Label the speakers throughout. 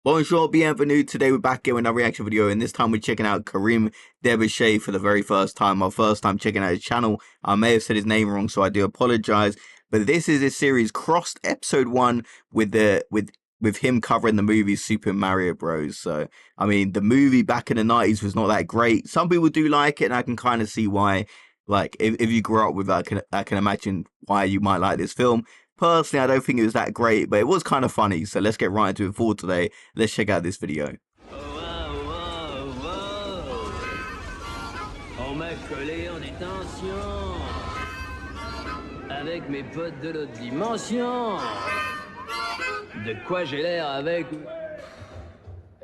Speaker 1: Bonjour, bienvenue. Today we're back in another reaction video, and this time we're checking out Karim Derbyshire for the very first time. My first time checking out his channel. I may have said his name wrong, so I do apologize. But this is a series crossed episode 1 with him covering the movie Super Mario Bros. So I mean, the movie back in the 90s was not that great. Some people do like it, and I can kind of see why. Like if you grew up with that, I can imagine why you might like this film. Personally, I don't think it was that great, but it was kind of funny. So let's get right into it for today. Let's check out this video.
Speaker 2: On m'a collé en détention avec mes potes de l'autre dimension. De quoi j'ai l'air avec...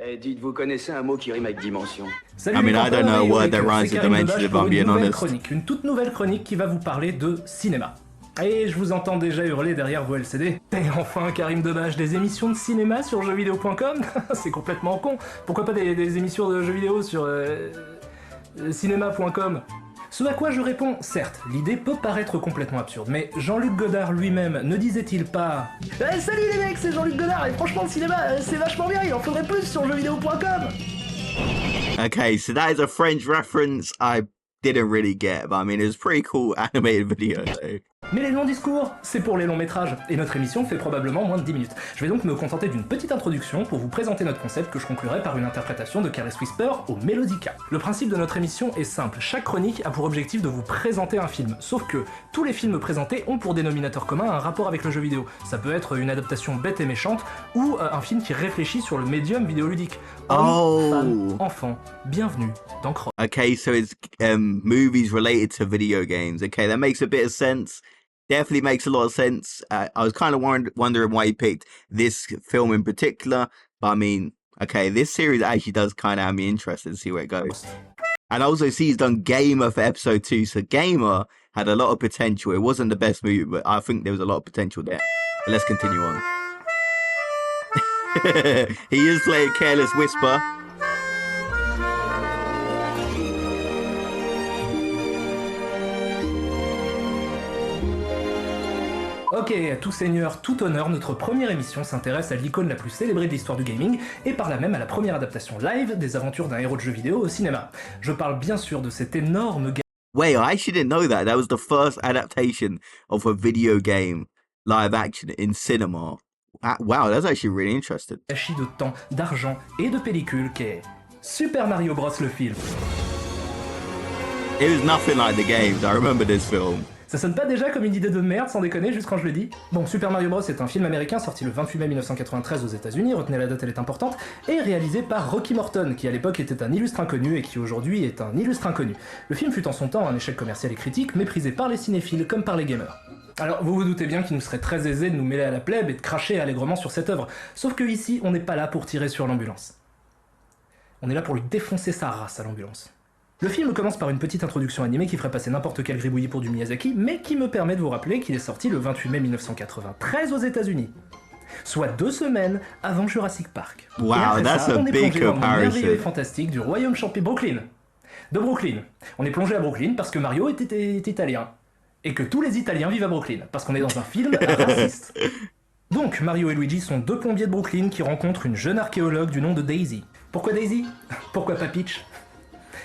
Speaker 3: Eh, dites, vous connaissez un mot qui rime avec dimension?
Speaker 1: I mean, I don't know a word that rhymes with dimension, if I'm being honest.
Speaker 4: Une toute nouvelle chronique qui va vous parler de cinéma. Et je vous entends déjà hurler derrière vos LCD. Et enfin, Karim Debache, des émissions de cinéma sur jeuxvideo.com. C'est complètement con. Pourquoi pas des émissions de jeux vidéo sur cinéma.com? Ce à quoi je réponds, certes, l'idée peut paraître complètement absurde, mais Jean-Luc Godard lui-même ne disait-il pas Salut les mecs, c'est Jean-Luc Godard, et franchement le cinéma, c'est vachement bien, il en faudrait plus sur jeuxvideo.com.
Speaker 1: Okay, so that is a French reference I didn't really get, but I mean, it was a pretty cool animated video, though.
Speaker 4: Mais les longs discours, c'est pour les longs métrages, et notre émission fait probablement moins de 10 minutes. Je vais donc me contenter d'une petite introduction pour vous présenter notre concept que je conclurai par une interprétation de Careless Whisper au Melodica. Le principe de notre émission est simple, chaque chronique a pour objectif de vous présenter un film, sauf que tous les films présentés ont pour dénominateur commun un rapport avec le jeu vidéo. Ça peut être une adaptation bête et méchante, ou un film qui réfléchit sur le médium vidéoludique. Hommes, femmes, enfants, bienvenue dans Cross.
Speaker 1: Okay, so it's movies related to video games. Okay, that makes a bit of sense. Definitely makes a lot of sense. I was kind of wondering why he picked this film in particular. But I mean, okay, this series actually does kind of have me interested to see where it goes. And I also see he's done Gamer for episode 2. So Gamer had a lot of potential. It wasn't the best movie, but I think there was a lot of potential there. But let's continue on. He is playing Careless Whisper.
Speaker 4: Ok, tout seigneur, tout honneur, notre première émission s'intéresse à l'icône la plus célébrée de l'histoire du gaming, et par là même à la première adaptation live des aventures d'un héros de jeu vidéo au cinéma. Je parle bien sûr de cet énorme
Speaker 1: Wait, I actually didn't know that. That was the first adaptation of a video game live action in cinema. Wow, that's actually really interesting.
Speaker 4: gâchis de temps, d'argent et de pellicule qu'est Super Mario Bros. Le film.
Speaker 1: It was nothing like the games. I remember this film.
Speaker 4: Ça sonne pas déjà comme une idée de merde, sans déconner, juste quand je le dis? Bon, Super Mario Bros est un film américain sorti le 28 mai 1993 aux États-Unis, retenez la date, elle est importante, et réalisé par Rocky Morton, qui à l'époque était un illustre inconnu et qui aujourd'hui est un illustre inconnu. Le film fut en son temps un échec commercial et critique, méprisé par les cinéphiles comme par les gamers. Alors, vous vous doutez bien qu'il nous serait très aisé de nous mêler à la plèbe et de cracher allègrement sur cette œuvre, sauf que ici, on n'est pas là pour tirer sur l'ambulance. On est là pour lui défoncer sa race à l'ambulance. Le film commence par une petite introduction animée qui ferait passer n'importe quel gribouillis pour du Miyazaki, mais qui me permet de vous rappeler qu'il est sorti le 28 mai 1993 aux États-Unis. Soit 2 semaines avant Jurassic Park.
Speaker 1: Wow,
Speaker 4: et après
Speaker 1: that's
Speaker 4: ça,
Speaker 1: a
Speaker 4: on est
Speaker 1: big
Speaker 4: plongé dans le monde merveilleux et
Speaker 1: comparison.
Speaker 4: fantastique du royaume champi Brooklyn. De Brooklyn. On est plongé à Brooklyn parce que Mario est italien. Et que tous les Italiens vivent à Brooklyn, parce qu'on est dans un film raciste. Donc, Mario et Luigi sont 2 plombiers de Brooklyn qui rencontrent une jeune archéologue du nom de Daisy. Pourquoi Daisy? Pourquoi pas Peach?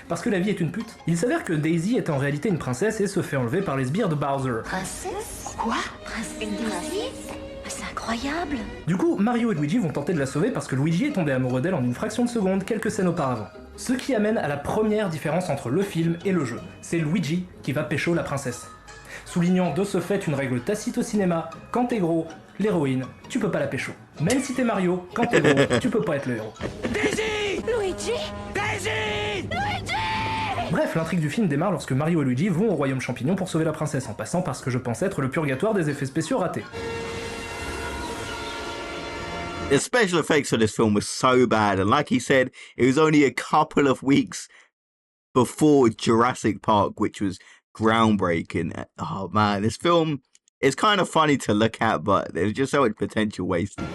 Speaker 4: Parce que la vie est une pute. Il s'avère que Daisy est en réalité une princesse et se fait enlever par les sbires de Bowser.
Speaker 5: Princesse? Quoi? Princesse? C'est incroyable!
Speaker 4: Du coup, Mario et Luigi vont tenter de la sauver parce que Luigi est tombé amoureux d'elle en une fraction de seconde, quelques scènes auparavant. Ce qui amène à la première différence entre le film et le jeu. C'est Luigi qui va pécho la princesse. Soulignant de ce fait une règle tacite au cinéma, quand t'es gros, l'héroïne, tu peux pas la pécho. Même si t'es Mario, quand t'es gros, tu peux pas être le héros.
Speaker 5: Luigi? Luigi!
Speaker 4: Bref, l'intrigue du film démarre lorsque Mario et Luigi vont au royaume champignon pour sauver la princesse, en passant par ce que je pense être le purgatoire des effets spéciaux ratés.
Speaker 1: The special effects for this film was so bad, and like he said, it was only a couple of weeks before Jurassic Park, which was groundbreaking. Oh man, this film is kind of funny to look at, but there's just so much potential wasted.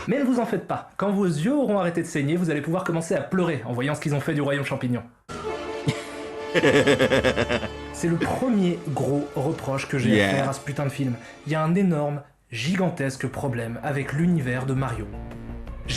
Speaker 4: Mais ne vous en faites pas, quand vos yeux auront arrêté de saigner, vous allez pouvoir commencer à pleurer en voyant ce qu'ils ont fait du royaume champignon. C'est le premier gros reproche que j'ai à faire à ce putain de film. Il y a un énorme, gigantesque problème avec l'univers de Mario.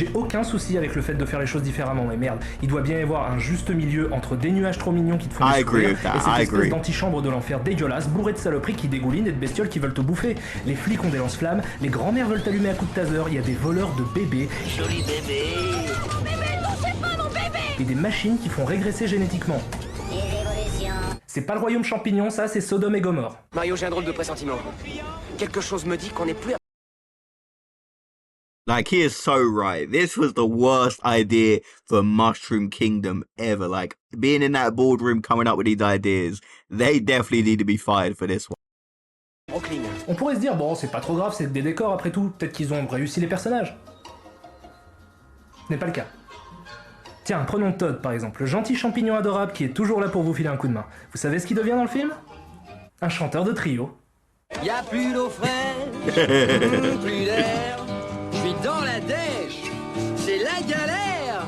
Speaker 4: J'ai aucun souci avec le fait de faire les choses différemment, mais merde, il doit bien y avoir un juste milieu entre des nuages trop mignons qui te font
Speaker 1: I agree
Speaker 4: sourire
Speaker 1: with that,
Speaker 4: et cette
Speaker 1: I
Speaker 4: espèce
Speaker 1: agree.
Speaker 4: d'antichambre de l'enfer dégueulasse, bourrée de saloperies qui dégoulinent et de bestioles qui veulent te bouffer. Les flics ont des lance-flammes, les grands-mères veulent t'allumer à coups de taser, il y a des voleurs de bébés.
Speaker 5: Joli bébé.
Speaker 4: Et des machines qui font régresser génétiquement. C'est pas le royaume champignon, ça, c'est Sodome et Gomorre.
Speaker 6: Mario, j'ai un drôle de pressentiment. Quelque chose me dit qu'on n'est plus à...
Speaker 1: Like, he is so right. This was the worst idea for Mushroom Kingdom ever. Like, being in that boardroom coming up with these ideas, they definitely need to be fired for this one.
Speaker 6: Brooklyn.
Speaker 4: On pourrait se dire, bon, c'est pas trop grave, c'est des décors après tout, peut-être qu'ils ont réussi les personnages. Ce n'est pas le cas. Tiens, prenons Todd par exemple, le gentil champignon adorable qui est toujours là pour vous filer un coup de main. Vous savez ce qu'il devient dans le film? Un chanteur de trio.
Speaker 2: Y'a plus d'eau fraîche, plus d'air. Je suis dans la dèche, c'est la galère.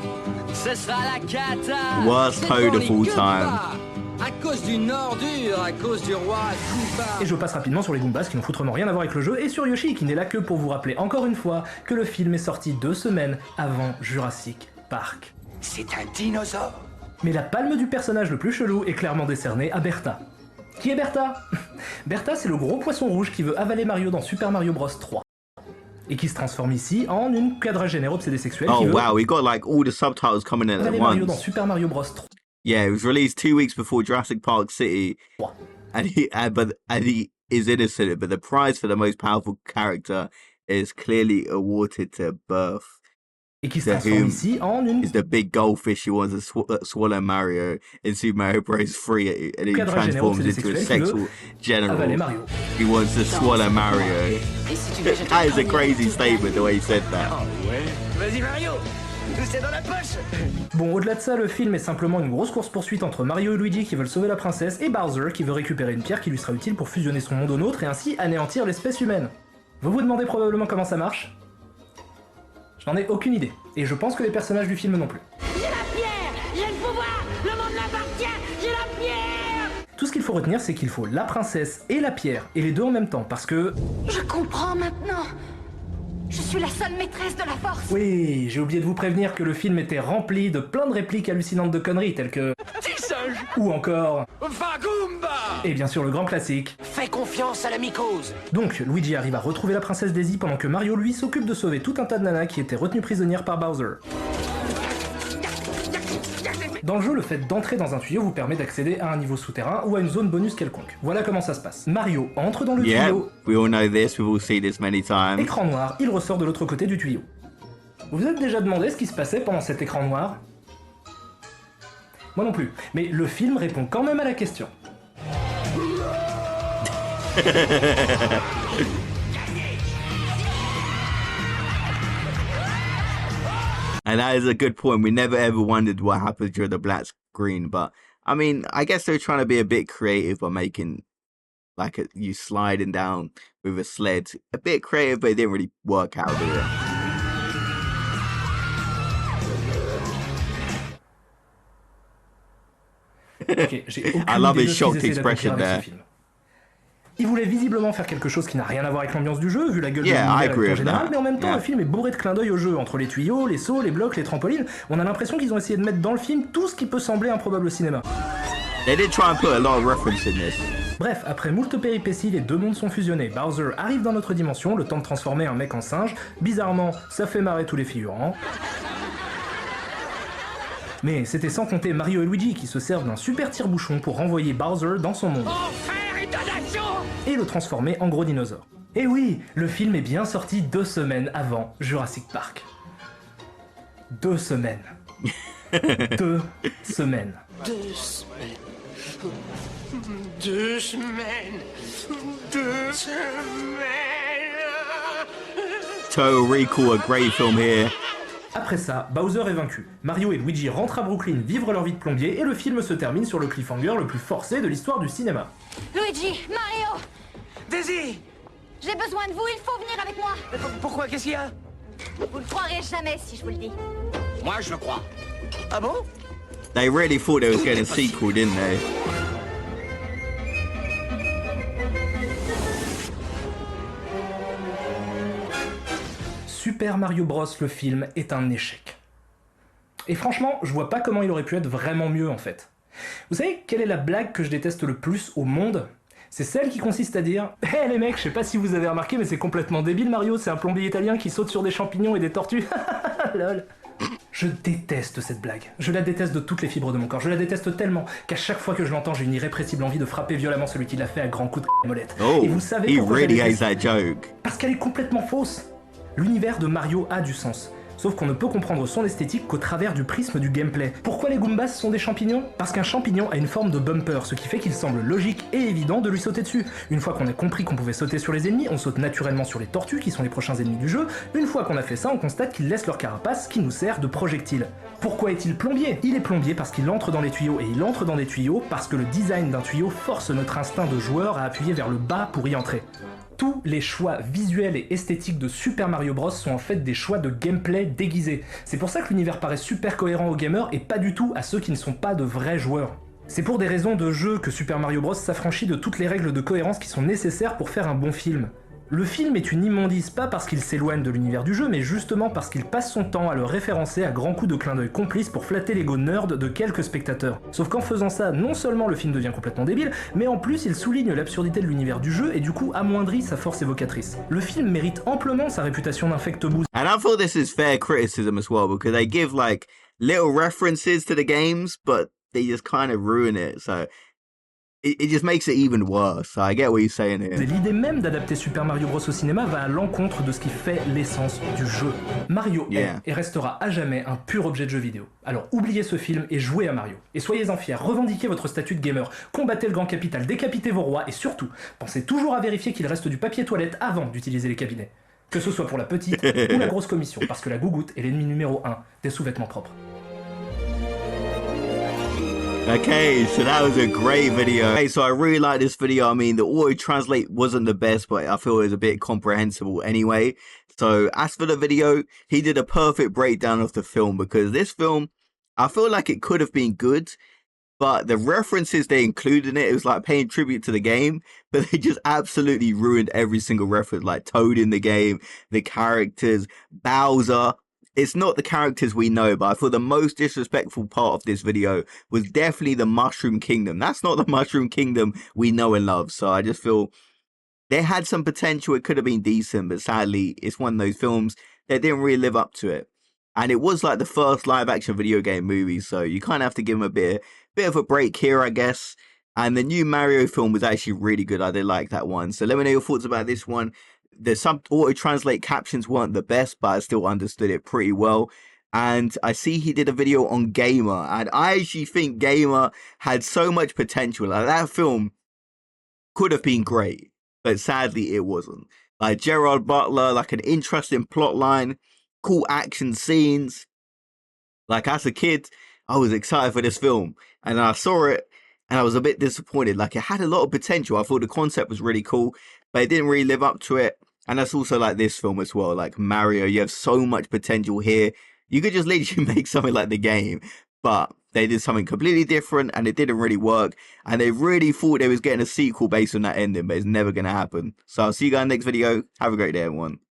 Speaker 2: Ce sera la cata.
Speaker 1: Worst
Speaker 2: c'est
Speaker 1: Toad
Speaker 2: pour
Speaker 1: of
Speaker 2: les
Speaker 1: all
Speaker 2: Goombas.
Speaker 1: time.
Speaker 2: À cause d'une ordure, à cause du roi Koopa.
Speaker 4: Et je passe rapidement sur les Goombas qui n'ont foutrement rien à voir avec le jeu, et sur Yoshi qui n'est là que pour vous rappeler encore une fois que le film est sorti 2 semaines avant Jurassic Park.
Speaker 6: C'est un dinosaure.
Speaker 4: Mais la palme du personnage le plus chelou est clairement décernée à Bertha. Qui est Bertha? Bertha, c'est le gros poisson rouge qui veut avaler Mario dans Super Mario Bros 3. Et qui se transforme ici en une quadragénaire obsédée sexuelle qui
Speaker 1: Oh
Speaker 4: veut
Speaker 1: wow, we got like all the subtitles coming in at
Speaker 4: avaler Mario dans
Speaker 1: once.
Speaker 4: Super Mario Bros 3.
Speaker 1: Yeah, it was released 2 weeks before Jurassic Park City, and he is innocent. But the prize for the most powerful character is clearly awarded to Birth.
Speaker 4: Et qui se
Speaker 1: The
Speaker 4: transforme
Speaker 1: Who
Speaker 4: ici en une
Speaker 1: is the big goldfish who wants to swallow Mario in Super Mario Bros. 3, and he
Speaker 4: quadragénaire
Speaker 1: transforms
Speaker 4: obsédé
Speaker 1: into a
Speaker 4: sexuel qui
Speaker 1: sexual
Speaker 4: avaler
Speaker 1: general.
Speaker 4: Mario.
Speaker 1: He wants to swallow Mario.
Speaker 6: Et si tu veux, je te
Speaker 1: That is a
Speaker 6: prends.
Speaker 1: crazy statement, the way he said that.
Speaker 6: Vas-y, Mario. C'est dans la poche.
Speaker 4: Bon, au-delà de ça, le film est simplement une grosse course-poursuite entre Mario et Luigi qui veulent sauver la princesse et Bowser qui veut récupérer une pierre qui lui sera utile pour fusionner son monde au nôtre et ainsi anéantir l'espèce humaine. Vous vous demandez probablement comment ça marche? Je n'en ai aucune idée, et je pense que les personnages du film non plus.
Speaker 5: J'ai la pierre. J'ai le pouvoir. Le monde m'appartient. J'ai la pierre.
Speaker 4: Tout ce qu'il faut retenir, c'est qu'il faut la princesse et la pierre, et les deux en même temps, parce que...
Speaker 5: Je comprends maintenant. Je suis la seule maîtresse de la force.
Speaker 4: Oui, j'ai oublié de vous prévenir que le film était rempli de plein de répliques hallucinantes de conneries, telles que...
Speaker 6: Petit singe.
Speaker 4: Ou encore...
Speaker 6: Vagumba.
Speaker 4: Et bien sûr le grand classique.
Speaker 6: Fais confiance à la mycose.
Speaker 4: Donc, Luigi arrive à retrouver la princesse Daisy pendant que Mario, lui, s'occupe de sauver tout un tas de nanas qui étaient retenues prisonnières par Bowser. Dans le jeu, le fait d'entrer dans un tuyau vous permet d'accéder à un niveau souterrain ou à une zone bonus quelconque. Voilà comment ça se passe. Mario entre dans le
Speaker 1: Yeah,
Speaker 4: tuyau,
Speaker 1: we all know this, we've all seen this many times.
Speaker 4: écran noir, il ressort de l'autre côté du tuyau. Vous vous êtes déjà demandé ce qui se passait pendant cet écran noir? Moi non plus, mais le film répond quand même à la question.
Speaker 1: And that is a good point. We never ever wondered what happens during the black screen, but I mean, I guess they're trying to be a bit creative by making like you sliding down with a sled. A bit creative, but it didn't really work out, did it?
Speaker 4: Ok, j'ai aucune
Speaker 1: I love
Speaker 4: idée
Speaker 1: his
Speaker 4: de ce qu'ils
Speaker 1: shocked
Speaker 4: essaient
Speaker 1: expression
Speaker 4: d'accomplir avec
Speaker 1: there.
Speaker 4: ce film. Ils voulaient visiblement faire quelque chose qui n'a rien à voir avec l'ambiance du jeu, vu la gueule
Speaker 1: Yeah,
Speaker 4: de
Speaker 1: I
Speaker 4: l'univers
Speaker 1: agree
Speaker 4: en
Speaker 1: with
Speaker 4: général,
Speaker 1: that.
Speaker 4: mais en même temps,
Speaker 1: Yeah.
Speaker 4: le film est bourré de clins d'œil au jeu, entre les tuyaux, les sauts, les blocs, les trampolines. On a l'impression qu'ils ont essayé de mettre dans le film tout ce qui peut sembler improbable au cinéma.
Speaker 1: They did try and put a lot of reference in this.
Speaker 4: Bref, après moult péripéties, les deux mondes sont fusionnés. Bowser arrive dans notre dimension, le temps de transformer un mec en singe. Bizarrement, ça fait marrer tous les figurants. Mais c'était sans compter Mario et Luigi qui se servent d'un super tire-bouchon pour renvoyer Bowser dans son monde. Et le transformer en gros dinosaure. Et oui, le film est bien sorti 2 semaines avant Jurassic Park. 2 semaines. 2 semaines.
Speaker 6: 2 semaines. 2 semaines. 2 semaines.
Speaker 1: Total Recall, a great film here.
Speaker 4: Après ça, Bowser est vaincu. Mario et Luigi rentrent à Brooklyn vivre leur vie de plombier et le film se termine sur le cliffhanger le plus forcé de l'histoire du cinéma.
Speaker 5: Luigi, Mario,
Speaker 6: Daisy.
Speaker 5: j'ai besoin de vous. Il faut venir avec moi.
Speaker 6: Pourquoi? Qu'est-ce qu'il y a?
Speaker 5: Vous le croirez jamais si je vous le dis.
Speaker 6: Moi, je le crois. Ah bon?
Speaker 1: They really thought they was getting a sequel, didn't they?
Speaker 4: Super Mario Bros, le film, est un échec. Et franchement, je vois pas comment il aurait pu être vraiment mieux en fait. Vous savez quelle est la blague que je déteste le plus au monde ? C'est celle qui consiste à dire « Hé les mecs, je sais pas si vous avez remarqué, mais c'est complètement débile Mario, c'est un plombier italien qui saute sur des champignons et des tortues. Lol. » Je déteste cette blague. Je la déteste de toutes les fibres de mon corps. Je la déteste tellement qu'à chaque fois que je l'entends, j'ai une irrépressible envie de frapper violemment celui qui l'a fait à grands coups de molette.
Speaker 1: Oh,
Speaker 4: et vous savez
Speaker 1: he
Speaker 4: pourquoi
Speaker 1: really
Speaker 4: je la
Speaker 1: hates
Speaker 4: déteste ?
Speaker 1: that joke.
Speaker 4: Parce qu'elle est complètement fausse. L'univers de Mario a du sens. Sauf qu'on ne peut comprendre son esthétique qu'au travers du prisme du gameplay. Pourquoi les Goombas sont des champignons ? Parce qu'un champignon a une forme de bumper, ce qui fait qu'il semble logique et évident de lui sauter dessus. Une fois qu'on a compris qu'on pouvait sauter sur les ennemis, on saute naturellement sur les tortues qui sont les prochains ennemis du jeu. Une fois qu'on a fait ça, on constate qu'ils laissent leur carapace qui nous sert de projectile. Pourquoi est-il plombier ? Il est plombier parce qu'il entre dans les tuyaux, et il entre dans des tuyaux parce que le design d'un tuyau force notre instinct de joueur à appuyer vers le bas pour y entrer. Tous les choix visuels et esthétiques de Super Mario Bros sont en fait des choix de gameplay déguisés. C'est pour ça que l'univers paraît super cohérent aux gamers et pas du tout à ceux qui ne sont pas de vrais joueurs. C'est pour des raisons de jeu que Super Mario Bros s'affranchit de toutes les règles de cohérence qui sont nécessaires pour faire un bon film. Le film est une immondice pas parce qu'il s'éloigne de l'univers du jeu, mais justement parce qu'il passe son temps à le référencer à grands coups de clin d'œil complices pour flatter l'ego nerd de quelques spectateurs. Sauf qu'en faisant ça, non seulement le film devient complètement débile, mais en plus il souligne l'absurdité de l'univers du jeu et du coup amoindrit sa force évocatrice. Le film mérite amplement sa réputation d'infectebouze.
Speaker 1: And I feel this is fair criticism as well because they give like little references to the games, but they just kind of ruin it. So it just makes it even worse. So I get what you're saying here.
Speaker 4: L'idée même d'adapter Super Mario Bros au cinéma va à l'encontre de ce qui fait l'essence du jeu. Mario
Speaker 1: Yeah.
Speaker 4: est et restera à jamais un pur objet de jeu vidéo. Alors oubliez ce film et jouez à Mario. Et soyez-en fiers, revendiquez votre statut de gamer, combattez le grand capital, décapitez vos rois et surtout, pensez toujours à vérifier qu'il reste du papier toilette avant d'utiliser les cabinets. Que ce soit pour la petite ou la grosse commission, parce que la gougoute est l'ennemi numéro 1 des sous-vêtements propres.
Speaker 1: Okay, so that was a great video. Okay, so I really like this video. I mean, the auto translate wasn't the best, but I feel it was a bit comprehensible anyway. So as for the video, he did a perfect breakdown of the film because this film, I feel like it could have been good, but the references they included in it, it was like paying tribute to the game, but they just absolutely ruined every single reference, like Toad in the game, the characters, Bowser. It's not the characters we know, but I feel the most disrespectful part of this video was definitely the Mushroom Kingdom. That's not the Mushroom Kingdom we know and love. So I just feel they had some potential. It could have been decent, but sadly, it's one of those films that didn't really live up to it. And it was like the first live action video game movie, so you kind of have to give them a bit of a break here, I guess. And the new Mario film was actually really good. I did like that one. So let me know your thoughts about this one. The auto-translate captions weren't the best, but I still understood it pretty well. And I see he did a video on Gamer, and I actually think Gamer had so much potential. Like, that film could have been great, but sadly it wasn't. Like Gerard Butler, like an interesting plot line, cool action scenes. Like as a kid, I was excited for this film, and I saw it, and I was a bit disappointed. Like it had a lot of potential. I thought the concept was really cool, but it didn't really live up to it. And that's also like this film as well. Like Mario, you have so much potential here. You could just literally make something like the game, but they did something completely different and it didn't really work. And they really thought they was getting a sequel based on that ending, but it's never going to happen. So I'll see you guys next video. Have a great day, everyone.